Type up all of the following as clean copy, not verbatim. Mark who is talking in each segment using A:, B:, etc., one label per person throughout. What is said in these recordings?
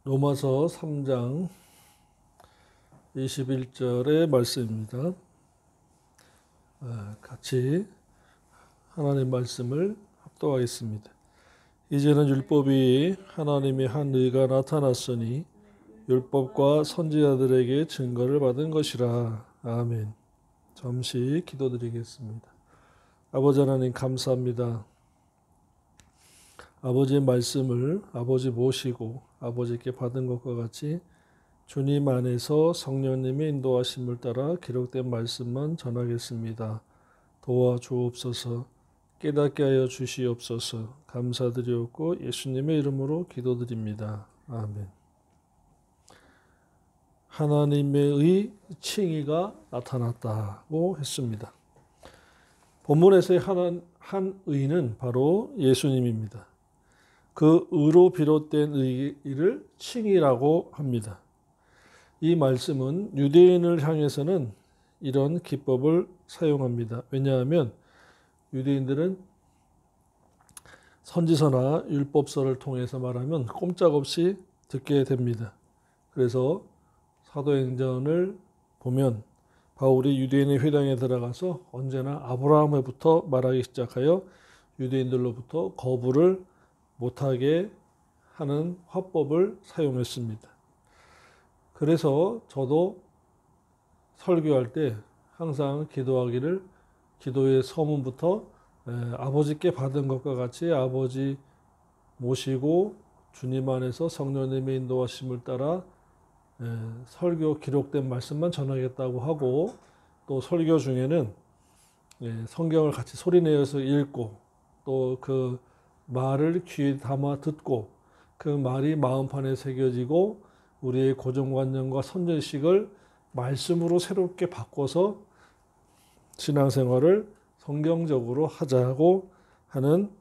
A: 로마서 3장 21절의 말씀입니다. 같이 하나님 말씀을 합독하겠습니다. 이제는 율법이 하나님의 한 의가 나타났으니 율법과 선지자들에게 증거를 받은 것이라. 아멘. 잠시 기도드리겠습니다. 아버지 하나님 감사합니다. 아버지의 말씀을 아버지 모시고 아버지께 받은 것과 같이 주님 안에서 성령님의 인도하심을 따라 기록된 말씀만 전하겠습니다. 도와주옵소서. 깨닫게 하여 주시옵소서. 감사드리옵고 예수님의 이름으로 기도드립니다. 아멘. 하나님의 칭의가 나타났다고 했습니다. 본문에서의 한 의는 바로 예수님입니다. 그 의로 비롯된 의를 칭의라고 합니다. 이 말씀은 유대인을 향해서는 이런 기법을 사용합니다. 왜냐하면 유대인들은 선지서나 율법서를 통해서 말하면 꼼짝없이 듣게 됩니다. 그래서 사도행전을 보면 바울이 유대인의 회당에 들어가서 언제나 아브라함부터 말하기 시작하여 유대인들로부터 거부를 못하게 하는 화법을 사용했습니다. 그래서 저도 설교할 때 항상 기도하기를 기도의 서문부터 아버지께 받은 것과 같이 아버지 모시고 주님 안에서 성령님의 인도하심을 따라 설교 기록된 말씀만 전하겠다고 하고, 또 설교 중에는 성경을 같이 소리내어서 읽고 또 그 말을 귀에 담아 듣고 그 말이 마음판에 새겨지고 우리의 고정관념과 선전식을 말씀으로 새롭게 바꿔서 신앙생활을 성경적으로 하자고 하는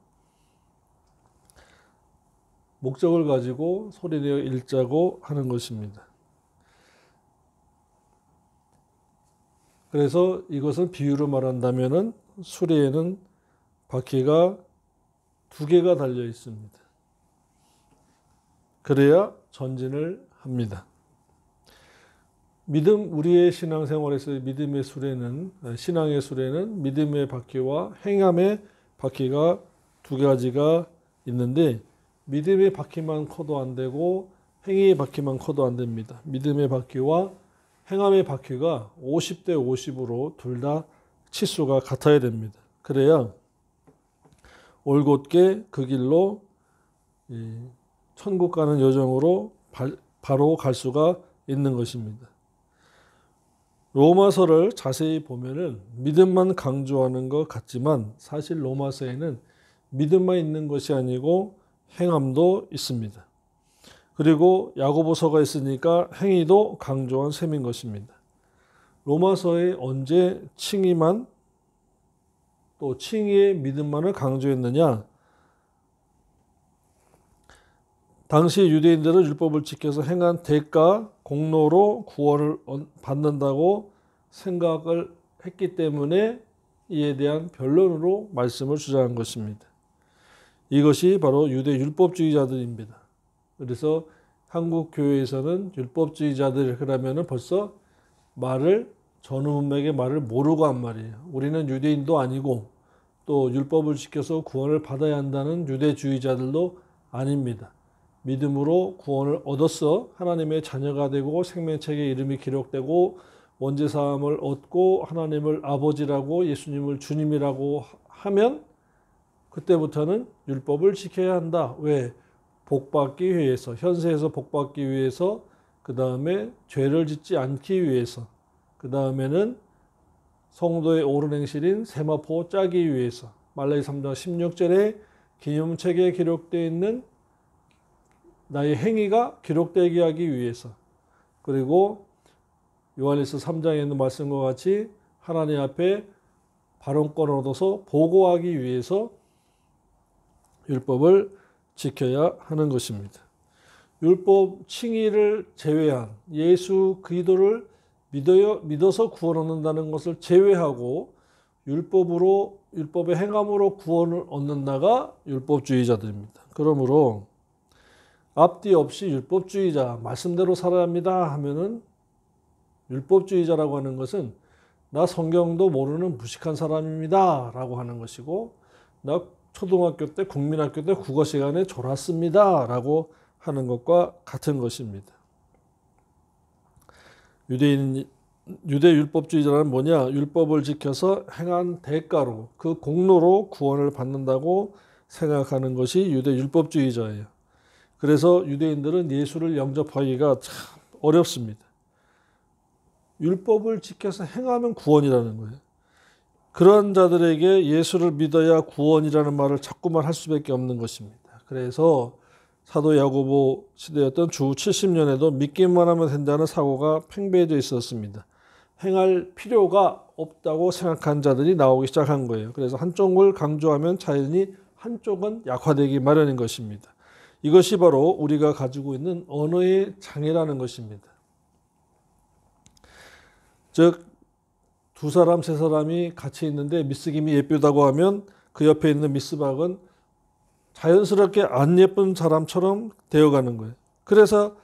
A: 목적을 가지고 소리내어 읽자고 하는 것입니다. 그래서 이것은 비유로 말한다면은 수레에는 바퀴가 2개가 달려 있습니다. 그래야 전진을 합니다. 우리의 신앙생활에서의 믿음의 수레는, 신앙의 수레는 믿음의 바퀴와 행함의 바퀴가 2가지가 있는데, 믿음의 바퀴만 커도 안 되고 행위의 바퀴만 커도 안 됩니다. 믿음의 바퀴와 행함의 바퀴가 50대 50으로 둘 다 치수가 같아야 됩니다. 그래야 올곧게 그 길로 천국 가는 여정으로 바로 갈 수가 있는 것입니다. 로마서를 자세히 보면은 믿음만 강조하는 것 같지만 사실 로마서에는 믿음만 있는 것이 아니고 행함도 있습니다. 그리고 야고보서가 있으니까 행위도 강조한 셈인 것입니다. 로마서에 언제 칭의만 또 칭의의 믿음만을 강조했느냐? 당시 유대인들은 율법을 지켜서 행한 대가, 공로로 구원을 받는다고 생각을 했기 때문에 이에 대한 변론으로 말씀을 주장한 것입니다. 이것이 바로 유대 율법주의자들입니다. 그래서 한국 교회에서는 율법주의자들 그러면은 벌써 전후문맥의 말을 모르고 한 말이에요. 우리는 유대인도 아니고 또 율법을 지켜서 구원을 받아야 한다는 유대주의자들도 아닙니다. 믿음으로 구원을 얻어서 하나님의 자녀가 되고 생명책에 이름이 기록되고 원죄사함을 얻고 하나님을 아버지라고 예수님을 주님이라고 하면 그때부터는 율법을 지켜야 한다. 왜? 복받기 위해서, 현세에서 복받기 위해서, 그 다음에 죄를 짓지 않기 위해서, 그 다음에는 성도의 옳은 행실인 세마포 짜기 위해서, 말라기 3장 16절에 기념책에 기록되어 있는 나의 행위가 기록되게 하기 위해서, 그리고 요한일서 3장에 있는 말씀과 같이 하나님 앞에 발언권을 얻어서 보고하기 위해서 율법을 지켜야 하는 것입니다. 율법 칭의를 제외한 예수 그리스도를 믿어서 구원 얻는다는 것을 제외하고 율법의 행함으로 구원을 얻는다가 율법주의자들입니다. 그러므로 앞뒤 없이 율법주의자, 말씀대로 살아야 합니다 하면은, 율법주의자라고 하는 것은 나 성경도 모르는 무식한 사람입니다 라고 하는 것이고, 나 초등학교 때 국민학교 때 국어 시간에 졸았습니다 라고 하는 것과 같은 것입니다. 유대 율법주의자는 뭐냐? 율법을 지켜서 행한 대가로, 그 공로로 구원을 받는다고 생각하는 것이 유대 율법주의자예요. 그래서 유대인들은 예수를 영접하기가 참 어렵습니다. 율법을 지켜서 행하면 구원이라는 거예요. 그런 자들에게 예수를 믿어야 구원이라는 말을 자꾸만 할 수밖에 없는 것입니다. 그래서 사도 야고보 시대였던 주 70년에도 믿기만 하면 된다는 사고가 팽배해져 있었습니다. 행할 필요가 없다고 생각한 자들이 나오기 시작한 거예요. 그래서 한쪽을 강조하면 자연히 한쪽은 약화되기 마련인 것입니다. 이것이 바로 우리가 가지고 있는 언어의 장애라는 것입니다. 즉, 두 사람, 세 사람이 같이 있는데 미스김이 예쁘다고 하면 그 옆에 있는 미스박은 자연스럽게 안 예쁜 사람처럼 되어가는 거예요. 그래서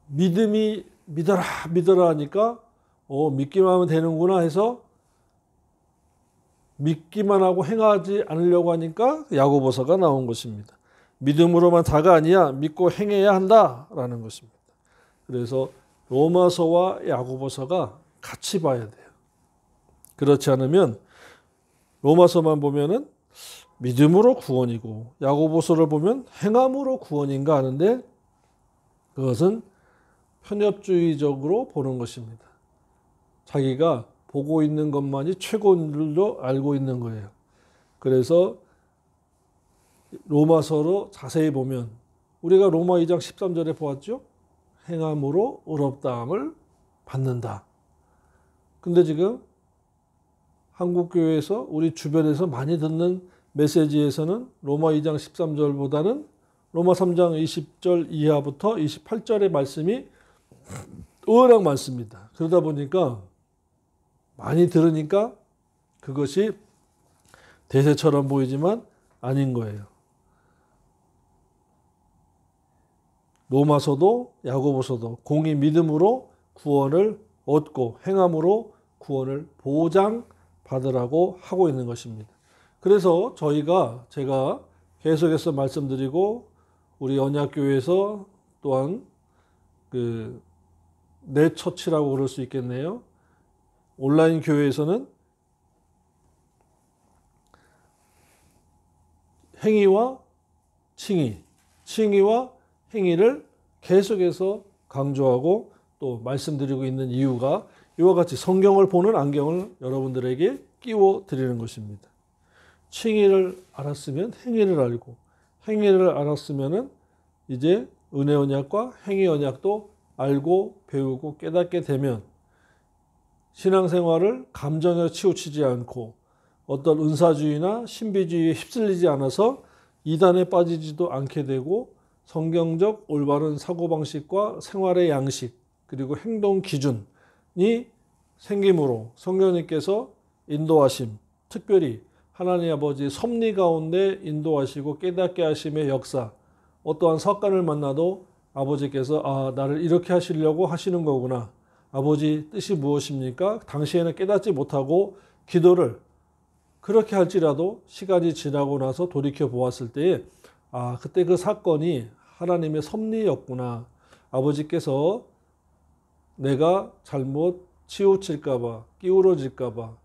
A: 믿어라 하니까 믿기만 하면 되는구나 해서 믿기만 하고 행하지 않으려고 하니까 야고보서가 나온 것입니다. 믿음으로만 다가 아니야, 믿고 행해야 한다라는 것입니다. 그래서 로마서와 야고보서가 같이 봐야 돼요. 그렇지 않으면 로마서만 보면은 믿음으로 구원이고 야고보서를 보면 행함으로 구원인가 하는데, 그것은 편협주의적으로 보는 것입니다. 자기가 보고 있는 것만이 최고인 줄로 알고 있는 거예요. 그래서 로마서로 자세히 보면, 우리가 로마 2장 13절에 보았죠? 행함으로 의롭다함을 받는다. 근데 지금 한국교회에서 우리 주변에서 많이 듣는 메시지에서는 로마 2장 13절보다는 로마 3장 20절 이하부터 28절의 말씀이 워낙 많습니다. 그러다 보니까 많이 들으니까 그것이 대세처럼 보이지만 아닌 거예요. 로마서도 야고보서도 공의 믿음으로 구원을 얻고 행함으로 구원을 보장받으라고 하고 있는 것입니다. 그래서 제가 계속해서 말씀드리고, 우리 언약교회에서 또한 내 처치라고 그럴 수 있겠네요. 온라인 교회에서는 행위와 칭의와 행위를 계속해서 강조하고 또 말씀드리고 있는 이유가 이와 같이 성경을 보는 안경을 여러분들에게 끼워 드리는 것입니다. 칭의를 알았으면 행위를 알고, 행위를 알았으면 이제 은혜 언약과 행위 언약도 알고 배우고 깨닫게 되면 신앙생활을 감정에 치우치지 않고 어떤 은사주의나 신비주의에 휩쓸리지 않아서 이단에 빠지지도 않게 되고, 성경적 올바른 사고방식과 생활의 양식 그리고 행동 기준이 생김으로 성령님께서 인도하심, 특별히 하나님 아버지 섭리 가운데 인도하시고 깨닫게 하심의 역사, 어떠한 사건을 만나도 아버지께서 나를 이렇게 하시려고 하시는 거구나, 아버지 뜻이 무엇입니까? 당시에는 깨닫지 못하고 기도를 그렇게 할지라도 시간이 지나고 나서 돌이켜 보았을 때에 그때 그 사건이 하나님의 섭리였구나, 아버지께서 내가 잘못 치우칠까 봐, 기울어질까 봐,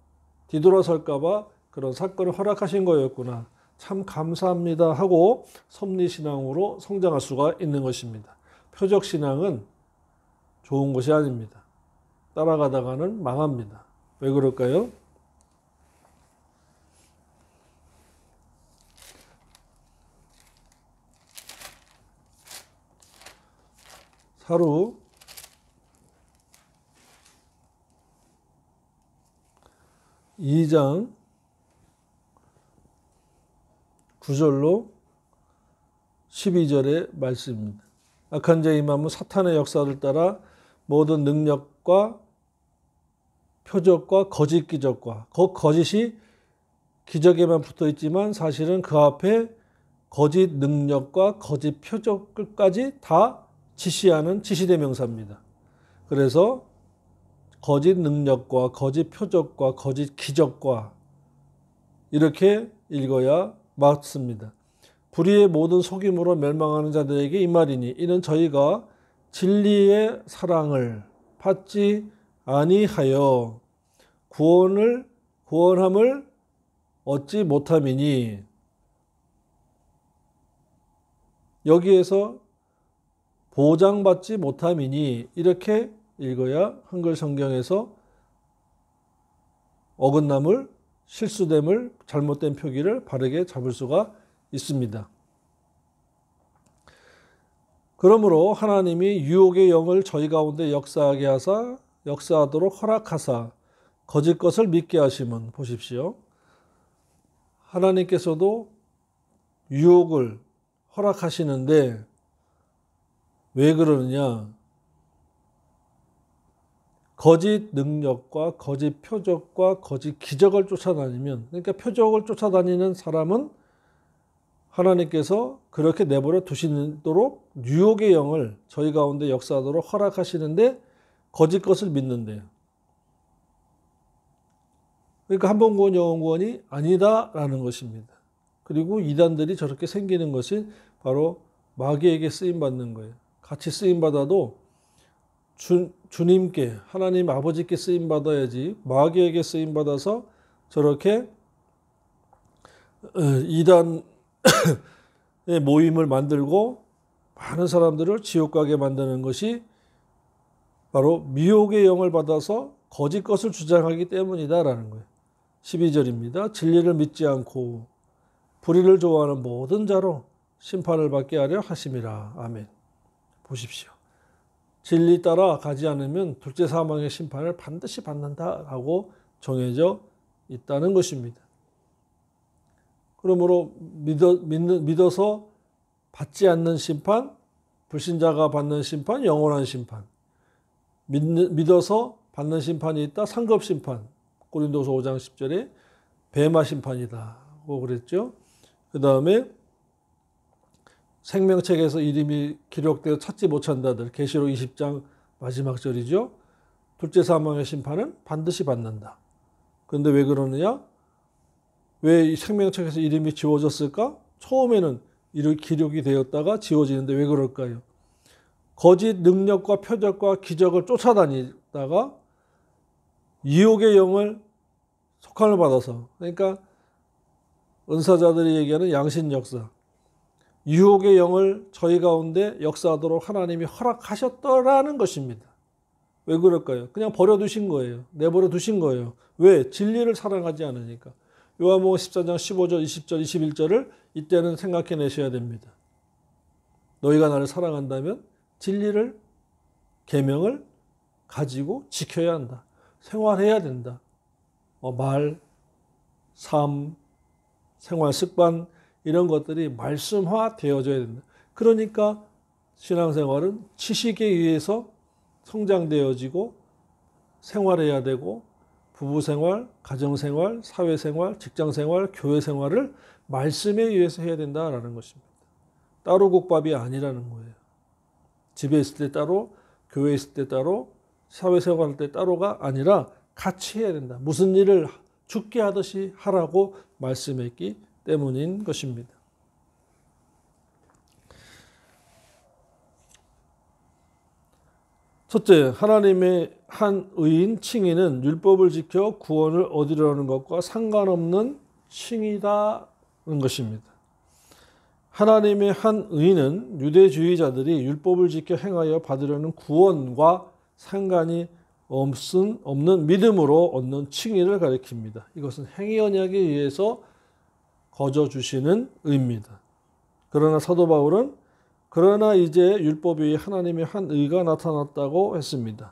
A: 뒤돌아설까 봐 그런 사건을 허락하신 거였구나, 참 감사합니다 하고 섭리신앙으로 성장할 수가 있는 것입니다. 표적신앙은 좋은 것이 아닙니다. 따라가다가는 망합니다. 왜 그럴까요? 사루 2장 9절로 12절의 말씀입니다. 악한 자의 임함은 사탄의 역사를 따라 모든 능력과 표적과 거짓 기적과 그 거짓이 기적에만 붙어 있지만 사실은 그 앞에 거짓 능력과 거짓 표적까지 다 지시하는 지시대명사입니다. 그래서 거짓 능력과 거짓 표적과 거짓 기적과 이렇게 읽어야 맞습니다. 불의의 모든 속임으로 멸망하는 자들에게 이 말이니 이는 저희가 진리의 사랑을 받지 아니하여 구원함을 얻지 못함이니. 여기에서 보장받지 못함이니 이렇게 읽어야 한글 성경에서 어긋남을, 실수됨을, 잘못된 표기를 바르게 잡을 수가 있습니다. 그러므로 하나님이 유혹의 영을 저희 가운데 역사하게 하사 역사하도록 허락하사 거짓 것을 믿게 하심은, 보십시오. 하나님께서도 유혹을 허락하시는데 왜 그러느냐? 거짓 능력과 거짓 표적과 거짓 기적을 쫓아다니면, 그러니까 표적을 쫓아다니는 사람은 하나님께서 그렇게 내버려 두시도록 유혹의 영을 저희 가운데 역사하도록 허락하시는데 거짓 것을 믿는데요. 그러니까 한 번 구원 영원 구원이 아니다라는 것입니다. 그리고 이단들이 저렇게 생기는 것이 바로 마귀에게 쓰임받는 거예요. 같이 쓰임받아도 주님께, 하나님 아버지께 쓰임받아야지 마귀에게 쓰임받아서 저렇게 이단의 모임을 만들고 많은 사람들을 지옥 가게 만드는 것이 바로 미혹의 영을 받아서 거짓 것을 주장하기 때문이다라는 거예요. 12절입니다. 진리를 믿지 않고 불의를 좋아하는 모든 자로 심판을 받게 하려 하심이라. 아멘. 보십시오. 진리 따라 가지 않으면 둘째 사망의 심판을 반드시 받는다라고 정해져 있다는 것입니다. 그러므로 믿어서 받지 않는 심판, 불신자가 받는 심판, 영원한 심판. 믿어서 받는 심판이 있다. 상급 심판. 고린도서 5장 10절에 뱀마 심판이다고 그랬죠. 그 다음에 생명책에서 이름이 기록되어 찾지 못한 자들, 계시록 20장 마지막 절이죠. 둘째 사망의 심판은 반드시 받는다. 그런데 왜 그러느냐? 왜 생명책에서 이름이 지워졌을까? 처음에는 기록이 되었다가 지워지는데 왜 그럴까요? 거짓 능력과 표적과 기적을 쫓아다니다가 유혹의 영을 속함을 받아서, 그러니까 은사자들이 얘기하는 양신 역사, 유혹의 영을 저희 가운데 역사하도록 하나님이 허락하셨더라는 것입니다. 왜 그럴까요? 그냥 버려두신 거예요. 내버려 두신 거예요. 왜? 진리를 사랑하지 않으니까. 요한복음 14장 15절, 20절, 21절을 이때는 생각해내셔야 됩니다. 너희가 나를 사랑한다면 진리를, 계명을 가지고 지켜야 한다. 생활해야 된다. 말, 삶, 생활 습관 이런 것들이 말씀화 되어져야 된다. 그러니까 신앙생활은 지식에 의해서 성장되어지고 생활해야 되고 부부생활, 가정생활, 사회생활, 직장생활, 교회생활을 말씀에 의해서 해야 된다라는 것입니다. 따로 국밥이 아니라는 거예요. 집에 있을 때 따로, 교회에 있을 때 따로, 사회생활할 때 따로가 아니라 같이 해야 된다. 무슨 일을 죽게 하듯이 하라고 말씀했기 때문인 것입니다. 첫째, 하나님의 한 의인 칭의는 율법을 지켜 구원을 얻으려는 것과 상관없는 칭의다는 것입니다. 하나님의 한 의인은 유대주의자들이 율법을 지켜 행하여 받으려는 구원과 상관이 없는 믿음으로 얻는 칭의를 가리킵니다. 이것은 행위 언약에 의해서 거저 주시는 의입니다. 그러나 사도 바울은 그러나 이제 율법 위에 하나님의 한 의가 나타났다고 했습니다.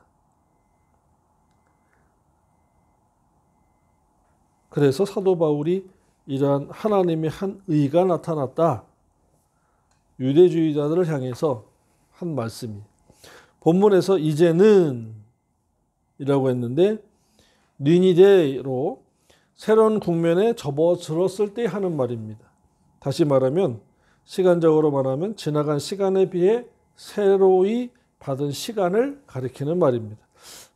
A: 그래서 사도 바울이 이러한 하나님의 한 의가 나타났다, 유대주의자들을 향해서 한 말씀이, 본문에서 이제는 이라고 했는데 니니데로 새로운 국면에 접어들었을 때 하는 말입니다. 다시 말하면 시간적으로 말하면 지나간 시간에 비해 새로이 받은 시간을 가리키는 말입니다.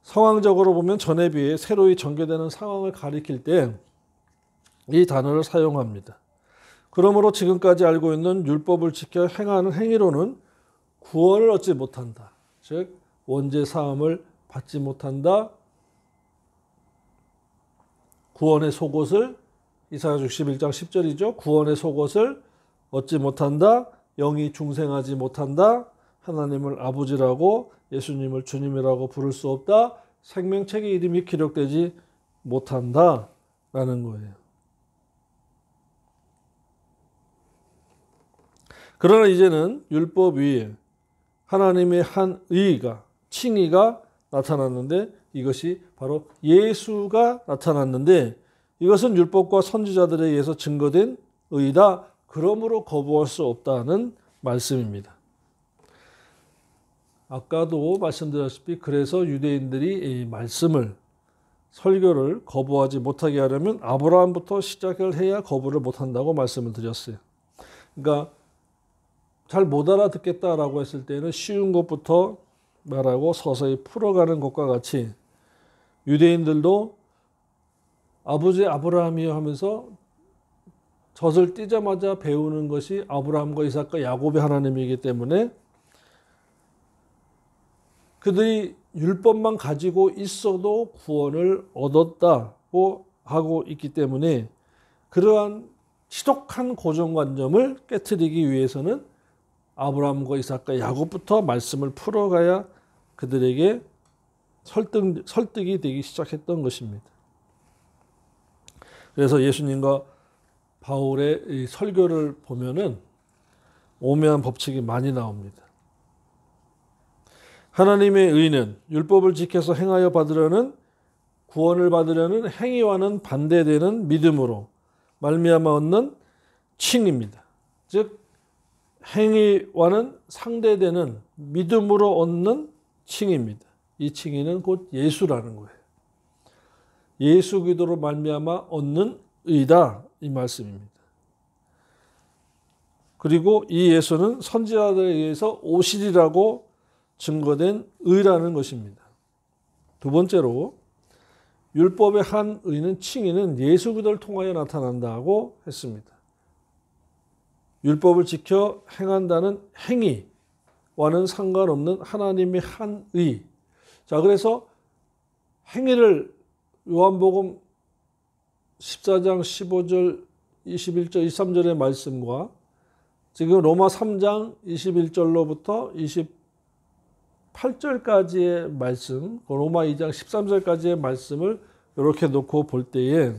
A: 상황적으로 보면 전에 비해 새로이 전개되는 상황을 가리킬 때 이 단어를 사용합니다. 그러므로 지금까지 알고 있는 율법을 지켜 행하는 행위로는 구원을 얻지 못한다. 즉 원죄 사함을 받지 못한다. 구원의 속옷을 이사야 61장 10절이죠. 구원의 속옷을 얻지 못한다. 영이 중생하지 못한다. 하나님을 아버지라고 예수님을 주님이라고 부를 수 없다. 생명책의 이름이 기록되지 못한다. 라는 거예요. 그러나 이제는 율법 위에 하나님의 한 의가, 칭의가 나타났는데 이것이 바로 예수가 나타났는데 이것은 율법과 선지자들에 의해서 증거된 의다. 그러므로 거부할 수 없다는 말씀입니다. 아까도 말씀드렸다시피 그래서 유대인들이 이 말씀을 설교를 거부하지 못하게 하려면 아브라함부터 시작을 해야 거부를 못한다고 말씀을 드렸어요. 그러니까 잘 못 알아듣겠다라고 했을 때는 쉬운 것부터 말하고 서서히 풀어가는 것과 같이 유대인들도 아버지 아브라함이요 하면서 젖을 띄자마자 배우는 것이 아브라함과 이삭과 야곱의 하나님이기 때문에 그들이 율법만 가지고 있어도 구원을 얻었다고 하고 있기 때문에 그러한 지독한 고정관념을 깨트리기 위해서는 아브라함과 이삭과 야곱부터 말씀을 풀어가야 그들에게 설득이 되기 시작했던 것입니다. 그래서 예수님과 바울의 이 설교를 보면은 오묘한 법칙이 많이 나옵니다. 하나님의 의는 율법을 지켜서 행하여 받으려는 구원을 받으려는 행위와는 반대되는 믿음으로 말미암아 얻는 칭입니다. 즉 행위와는 상대되는 믿음으로 얻는 칭입니다. 이 칭의는 곧 예수라는 거예요. 예수 그리스도로 말미암아 얻는 의다 이 말씀입니다. 그리고 이 예수는 선지자들에 의해서 오시리라고 증거된 의라는 것입니다. 두 번째로 율법의 한 의는 칭의는 예수 그리스도를 통하여 나타난다고 했습니다. 율법을 지켜 행한다는 행위와는 상관없는 하나님의 한 의. 자, 그래서 행위를 요한복음 14장 15절, 21절, 23절의 말씀과 지금 로마 3장 21절로부터 28절까지의 말씀, 로마 2장 13절까지의 말씀을 이렇게 놓고 볼 때에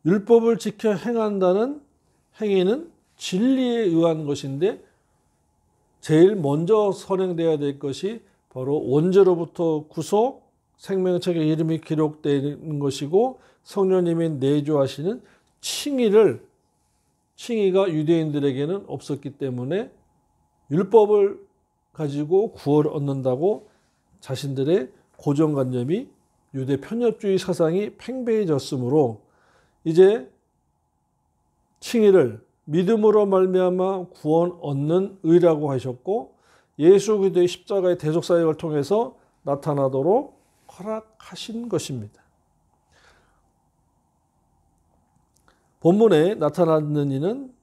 A: 율법을 지켜 행한다는 행위는 진리에 의한 것인데 제일 먼저 선행되어야 될 것이 바로 원죄로부터 구속, 생명책의 이름이 기록되는 것이고 성령님이 내주하시는 칭의가 유대인들에게는 없었기 때문에 율법을 가지고 구원을 얻는다고 자신들의 고정관념이 유대 편협주의 사상이 팽배해졌으므로 이제 칭의를 믿음으로 말미암아 구원 얻는 의라고 하셨고 예수 그리스도의 십자가의 대속사역을 통해서 나타나도록 허락하신 것입니다. 본문에 나타나는 이는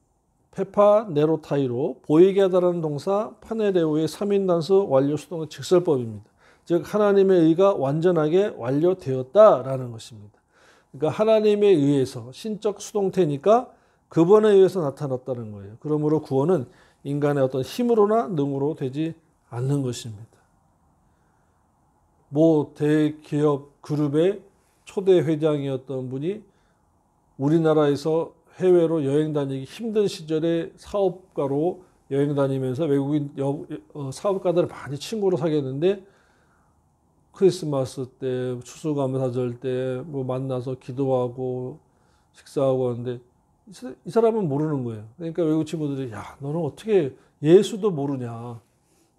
A: 페파 네로타이로 보이게 하다라는 동사 파네레오의 3인단수 완료 수동의 직설법입니다. 즉 하나님의 의가 완전하게 완료되었다라는 것입니다. 그러니까 하나님에 의해서 신적 수동태니까 그분에 의해서 나타났다는 거예요. 그러므로 구원은 인간의 어떤 힘으로나 능으로 되지 않는 것입니다. 대기업 그룹의 초대 회장이었던 분이 우리나라에서 해외로 여행 다니기 힘든 시절에 사업가로 여행 다니면서 외국인 사업가들을 많이 친구로 사귀었는데 크리스마스 때, 추수감사절 때 만나서 기도하고 식사하고 하는데 이 사람은 모르는 거예요. 그러니까 외국 친구들이 야, 너는 어떻게 예수도 모르냐?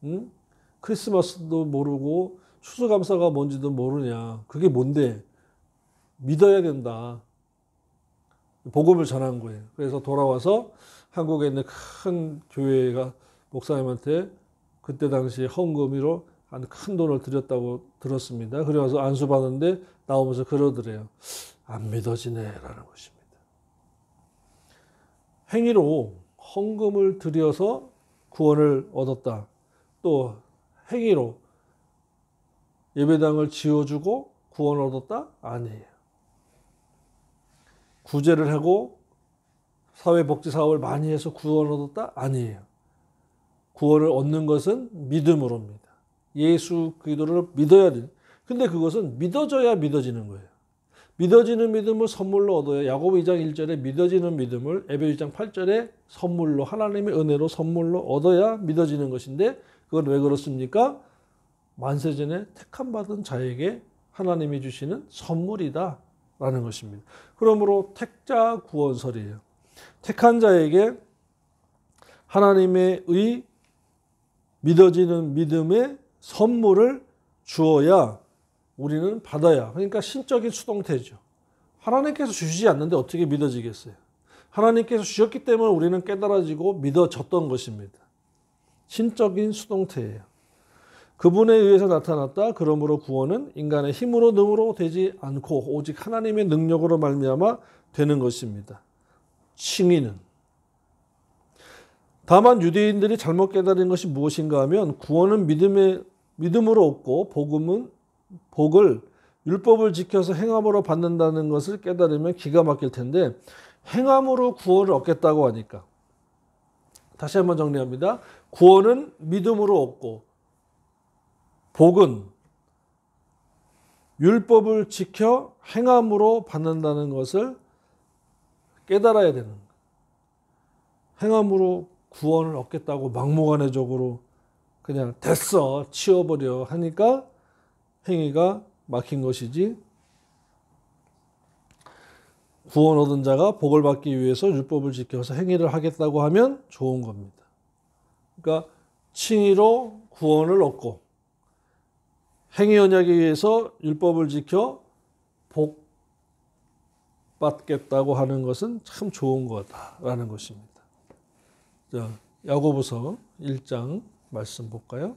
A: 응? 크리스마스도 모르고 추수감사가 뭔지도 모르냐? 그게 뭔데? 믿어야 된다. 복음을 전한 거예요. 그래서 돌아와서 한국에 있는 큰 교회가 목사님한테 그때 당시 헌금으로 한 큰 돈을 드렸다고 들었습니다. 그래서 안수받는데 나오면서 그러더래요. 안 믿어지네라는 것입니다. 행위로 헌금을 드려서 구원을 얻었다. 또 행위로 예배당을 지어주고 구원을 얻었다? 아니에요. 구제를 하고 사회복지사업을 많이 해서 구원을 얻었다? 아니에요. 구원을 얻는 것은 믿음으로입니다. 예수 그리스도를 믿어야 돼요. 근데 그것은 믿어져야 믿어지는 거예요. 믿어지는 믿음을 선물로 얻어요. 야고보 2장 1절에 믿어지는 믿음을 에베소 2장 8절에 선물로 하나님의 은혜로 선물로 얻어야 믿어지는 것인데 그건 왜 그렇습니까? 만세전에 택함받은 자에게 하나님이 주시는 선물이다 라는 것입니다. 그러므로 택자 구원설이에요. 택한 자에게 하나님의 믿어지는 믿음의 선물을 주어야 우리는 받아야. 그러니까 신적인 수동태죠. 하나님께서 주시지 않는데 어떻게 믿어지겠어요? 하나님께서 주셨기 때문에 우리는 깨달아지고 믿어졌던 것입니다. 신적인 수동태예요. 그분에 의해서 나타났다. 그러므로 구원은 인간의 힘으로 능으로 되지 않고 오직 하나님의 능력으로 말미암아 되는 것입니다. 칭의는. 다만 유대인들이 잘못 깨달은 것이 무엇인가 하면 구원은 믿음으로 얻고 복을 율법을 지켜서 행함으로 받는다는 것을 깨달으면 기가 막힐 텐데 행함으로 구원을 얻겠다고 하니까 다시 한번 정리합니다. 구원은 믿음으로 얻고 복은 율법을 지켜 행함으로 받는다는 것을 깨달아야 되는 거예요. 행함으로 구원을 얻겠다고 막무가내적으로 그냥 됐어 치워버려 하니까 행위가 막힌 것이지 구원 얻은 자가 복을 받기 위해서 율법을 지켜서 행위를 하겠다고 하면 좋은 겁니다. 그러니까 칭의로 구원을 얻고 행위 언약에 의해서 율법을 지켜 복 받겠다고 하는 것은 참 좋은 거다라는 것입니다. 자, 야고보서 1장 말씀 볼까요?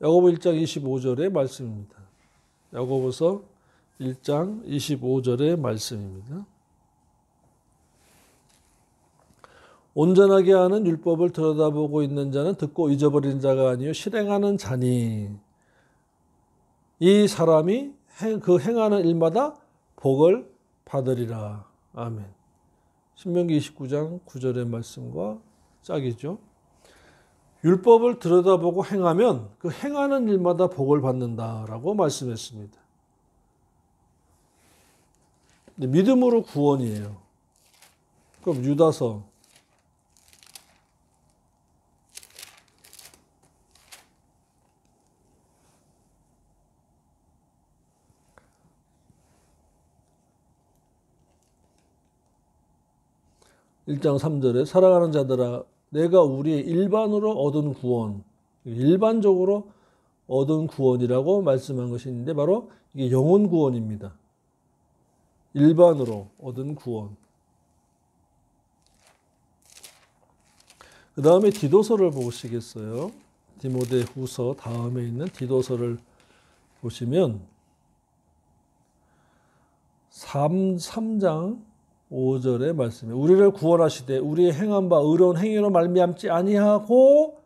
A: 야고보 1장 25절의 말씀입니다. 야고보서 1장 25절의 말씀입니다. 온전하게 하는 율법을 들여다보고 있는 자는 듣고 잊어버린 자가 아니요 실행하는 자니 이 사람이 그 행하는 일마다 복을 받으리라. 아멘. 신명기 29장 9절의 말씀과 짝이죠. 율법을 들여다보고 행하면 그 행하는 일마다 복을 받는다라고 말씀했습니다. 믿음으로 구원이에요. 그럼 유다서 1장 3절에 사랑하는 자들아 내가 우리의 일반으로 얻은 구원, 일반적으로 얻은 구원이라고 말씀한 것이 있는데 바로 이게 영혼 구원입니다. 일반으로 얻은 구원. 그 다음에 디도서를 보시겠어요? 디모데후서 다음에 있는 디도서를 보시면 3장 5절의 말씀에 우리를 구원하시되 우리의 행한 바 의로운 행위로 말미암지 아니하고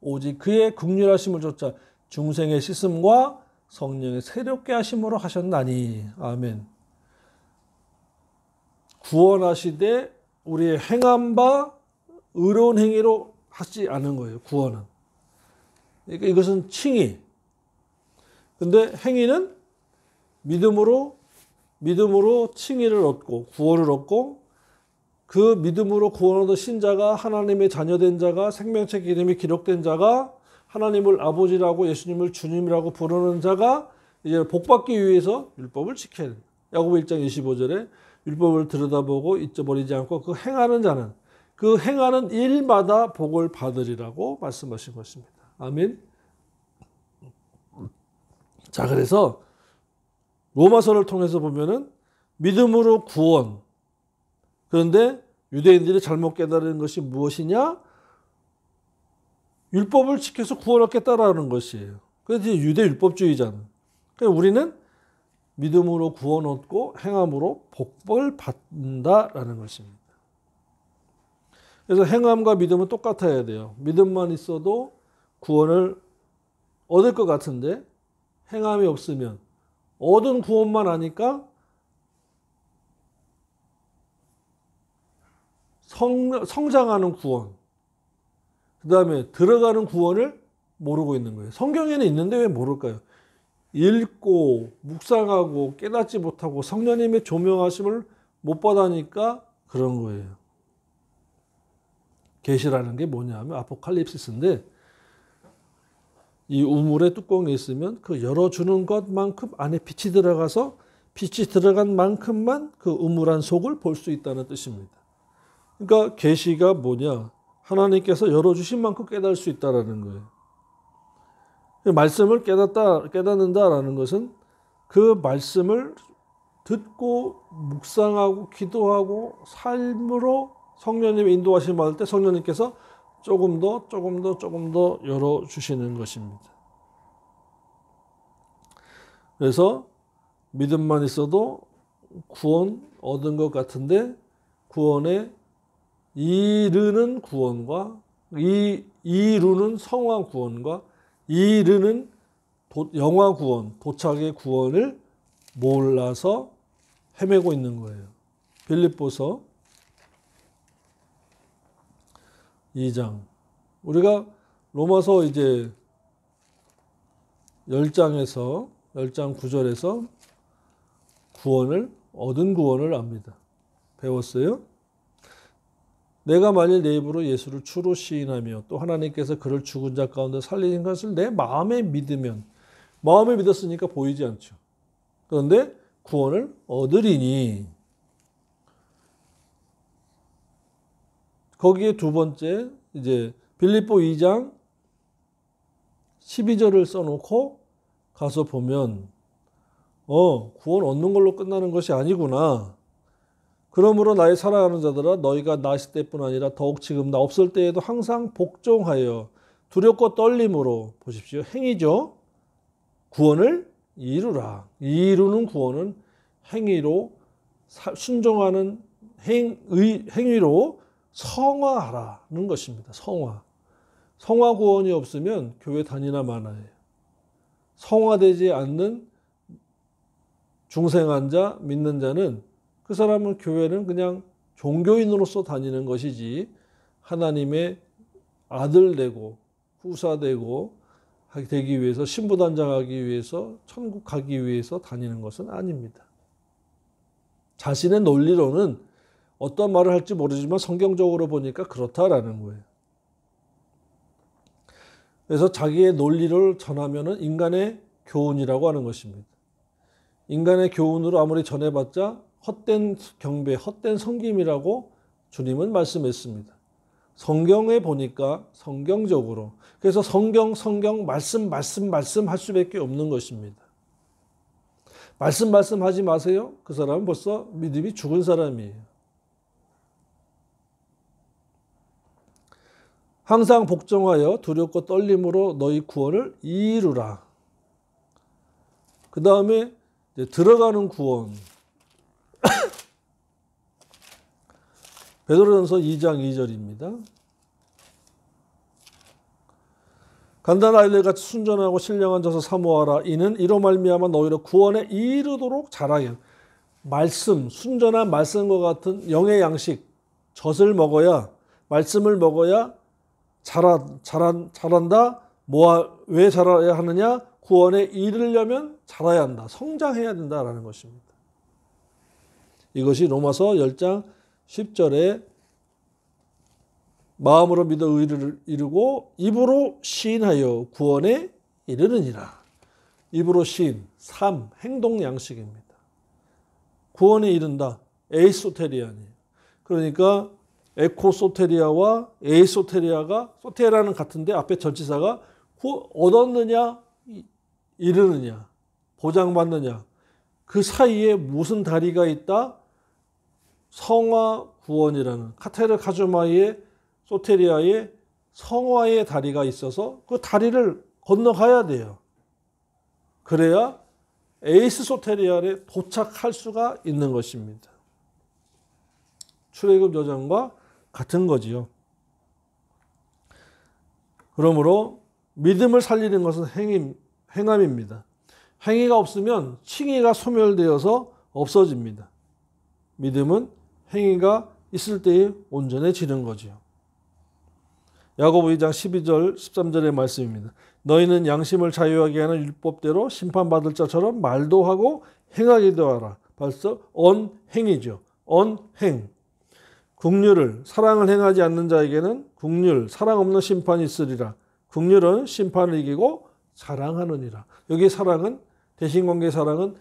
A: 오직 그의 긍휼하심을 좇아 중생의 씻음과 성령의 새롭게 하심으로 하셨나니. 아멘. 구원하시되 우리의 행한 바 의로운 행위로 하지 않은 거예요. 구원은. 그러니까 이것은 칭의. 근데 행위는 믿음으로 칭의를 얻고 구원을 얻고 그 믿음으로 구원 얻은 신자가 하나님의 자녀된 자가 생명책 이름이 기록된 자가 하나님을 아버지라고 예수님을 주님이라고 부르는 자가 이제 복받기 위해서 율법을 지켜야 됩니다. 야고보 1장 25절에 율법을 들여다보고 잊어버리지 않고 그 행하는 자는 그 행하는 일마다 복을 받으리라고 말씀하신 것입니다. 아멘. 자, 그래서 로마서를 통해서 보면은 믿음으로 구원. 그런데 유대인들이 잘못 깨달은 것이 무엇이냐? 율법을 지켜서 구원 얻겠다라는 것이에요. 그래서 유대 율법주의자는. 그러니까 우리는 믿음으로 구원 얻고 행함으로 복을 받는다라는 것입니다. 그래서 행함과 믿음은 똑같아야 돼요. 믿음만 있어도 구원을 얻을 것 같은데 행함이 없으면 얻은 구원만 하니까 성장하는 구원, 그 다음에 들어가는 구원을 모르고 있는 거예요. 성경에는 있는데 왜 모를까요? 읽고 묵상하고 깨닫지 못하고 성령님의 조명하심을 못 받으니까 그런 거예요. 계시라는 게 뭐냐면 아포칼립시스인데 이 우물에 뚜껑이 있으면 그 열어주는 것만큼 안에 빛이 들어가서 빛이 들어간 만큼만 그 우물안 속을 볼 수 있다는 뜻입니다. 그러니까 계시가 뭐냐? 하나님께서 열어주신 만큼 깨달을 수 있다는 거예요. 말씀을 깨닫는다라는 것은 그 말씀을 듣고 묵상하고 기도하고 삶으로 성령님의 인도하심을 받을 때 성령님께서 조금 더 열어주시는 것입니다. 그래서 믿음만 있어도 구원 얻은 것 같은데 구원에 이르는 구원과 이루는 성화 구원과 이르는 영화 구원, 도착의 구원을 몰라서 헤매고 있는 거예요. 빌립보서 2장. 우리가 로마서 이제 10장 9절에서 얻은 구원을 압니다. 배웠어요? 내가 만일 내 입으로 예수를 주로 시인하며 또 하나님께서 그를 죽은 자 가운데 살리신 것을 내 마음에 믿으면, 마음에 믿었으니까 보이지 않죠. 그런데 구원을 얻으리니, 거기에 두 번째 이제 빌립보 2장 12절을 써놓고 가서 보면 구원 얻는 걸로 끝나는 것이 아니구나. 그러므로 나의 사랑하는 자들아 너희가 나 있을 때뿐 아니라 더욱 지금 나 없을 때에도 항상 복종하여 두렵고 떨림으로, 보십시오, 행위죠. 구원을 이루라. 이루는 구원은 행위로 순종하는 행위로 성화하라는 것입니다. 성화 구원이 없으면 교회 다니나 마나예요. 성화되지 않는 중생한 자, 믿는 자는 그 사람은 교회는 그냥 종교인으로서 다니는 것이지 하나님의 아들 되고 후사 되고 되기 위해서, 신부단장하기 위해서, 천국 가기 위해서 다니는 것은 아닙니다. 자신의 논리로는 어떤 말을 할지 모르지만 성경적으로 보니까 그렇다라는 거예요. 그래서 자기의 논리를 전하면은 인간의 교훈이라고 하는 것입니다. 인간의 교훈으로 아무리 전해봤자 헛된 경배, 헛된 섬김이라고 주님은 말씀했습니다. 성경에 보니까 성경적으로, 그래서 성경 말씀 할 수밖에 없는 것입니다. 말씀하지 마세요. 그 사람은 벌써 믿음이 죽은 사람이에요. 항상 복종하여 두렵고 떨림으로 너희 구원을 이루라. 그 다음에 들어가는 구원. 베드로전서 2장 2절입니다. 간단한 아이들 같이 순전하고 신령한 자서 사모하라. 이는 이로 말미암아 너희로 구원에 이르도록 자라게. 말씀, 순전한 말씀과 같은 영의 양식, 젖을 먹어야, 말씀을 먹어야 자란다. 왜 자라야 하느냐? 구원에 이르려면 자라야 한다. 성장해야 된다라는 것입니다. 이것이 로마서 10장 10절에 마음으로 믿어 의를 이루고 입으로 시인하여 구원에 이르느니라. 입으로 시인, 삶, 행동 양식입니다. 구원에 이른다. 에이소테리아니에요. 그러니까 에코소테리아와 에이소테리아가 소테라는 같은데 앞에 전치사가 얻었느냐, 이르느냐, 보장받느냐. 그 사이에 무슨 다리가 있다? 성화 구원이라는 카테르 카주마이의 소테리아의 성화의 다리가 있어서 그 다리를 건너가야 돼요. 그래야 에이스 소테리아에 도착할 수가 있는 것입니다. 출애굽 여정과 같은 거지요. 그러므로 믿음을 살리는 것은 행함입니다. 행위가 없으면 칭의가 소멸되어서 없어집니다. 믿음은 행위가 있을 때에 온전해지는 거지요. 야고보 2장 12절 13절의 말씀입니다. 너희는 양심을 자유하게 하는 율법대로 심판받을 자처럼 말도 하고 행하기도 하라. 벌써 언행이죠. 언행. 국률을 사랑을 행하지 않는 자에게는 국률 사랑 없는 심판이 있으리라. 국률은 심판을 이기고 사랑하느니라. 여기 사랑은 대신관계 사랑은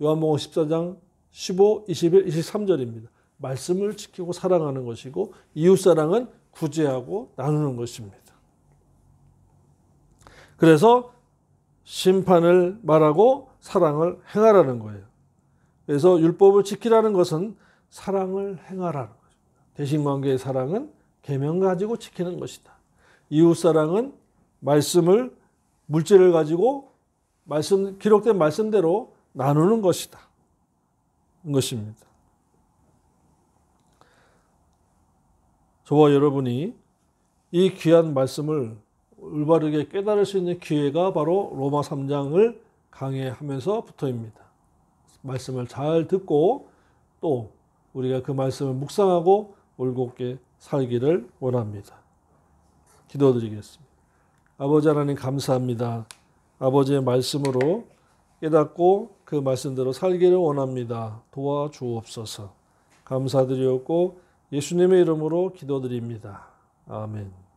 A: 요한복음 14장 15, 21, 23절입니다. 말씀을 지키고 사랑하는 것이고 이웃사랑은 구제하고 나누는 것입니다. 그래서 심판을 말하고 사랑을 행하라는 거예요. 그래서 율법을 지키라는 것은 사랑을 행하라는 것입니다. 대신관계의 사랑은 계명 가지고 지키는 것이다. 이웃사랑은 말씀을 물질을 가지고 기록된 말씀대로 나누는 것이다. 것입니다. 저와 여러분이 이 귀한 말씀을 올바르게 깨달을 수 있는 기회가 바로 로마 3장을 강해하면서부터입니다. 말씀을 잘 듣고 또 우리가 그 말씀을 묵상하고 올곧게 살기를 원합니다. 기도드리겠습니다. 아버지 하나님 감사합니다. 아버지의 말씀으로 깨닫고 그 말씀대로 살기를 원합니다. 도와주옵소서. 감사드리옵고 예수님의 이름으로 기도드립니다. 아멘.